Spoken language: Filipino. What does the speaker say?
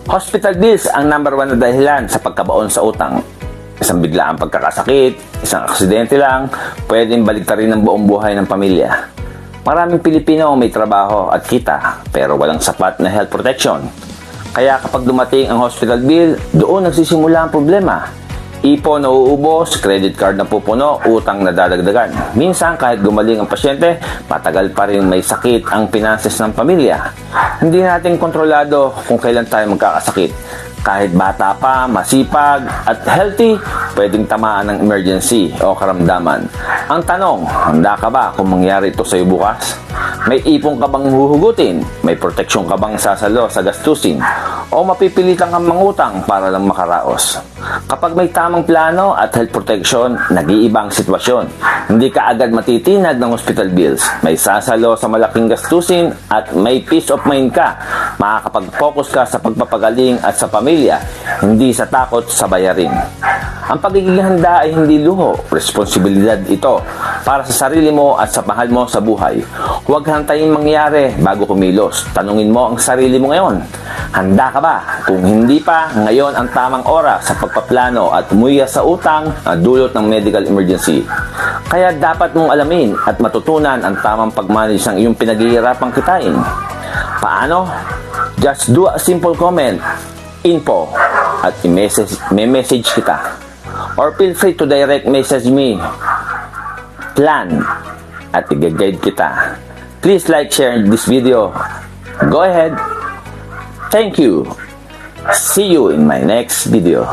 Hospital bills ang number 1 na dahilan sa pagkabaon sa utang. Isang biglaang pagkakasakit, isang aksidente lang, pwedeng baliktarin ang buong buhay ng pamilya. Maraming Pilipino may trabaho at kita pero walang sapat na health protection. Kaya kapag dumating ang hospital bill, doon nagsisimula ang problema. Ipon na uubos, credit card na pupuno, utang na dadagdagan. Minsan kahit gumaling ang pasyente, matagal pa rin may sakit ang finances ng pamilya. Hindi natin kontrolado kung kailan tayo magkakasakit. Kahit bata pa, masipag at healthy, pwedeng tamaan ng emergency o karamdaman. Ang tanong, handa ka ba kung mangyari ito sa'yo bukas? May ipong ka bang huhugutin? May proteksyon ka bang sasalo sa gastusin? O mapipilitan kang mangutang para lang makaraos? Kapag may tamang plano at health protection, nag-iibang sitwasyon. Hindi ka agad matitinag ng hospital bills. May sasalo sa malaking gastusin at may peace of mind ka. Makakapag-focus ka sa pagpapagaling at sa pamilya, hindi sa takot sa bayarin. Ang pagiging handa ay hindi luho, responsibilidad ito para sa sarili mo at sa mahal mo sa buhay. Huwag hantayin mangyari bago kumilos. Tanungin mo ang sarili mo ngayon. Handa ka ba? Kung hindi pa, ngayon ang tamang oras sa pagpaplano at umuya sa utang na dulot ng medical emergency. Kaya dapat mong alamin at matutunan ang tamang pag-manage ng iyong pinaghihirapang kitain. Paano? Just do a simple comment, info, at i-message kita. Or feel free to direct message me. Plan at i-guide kita. Please like, share this video. Go ahead. Thank you. See you in my next video.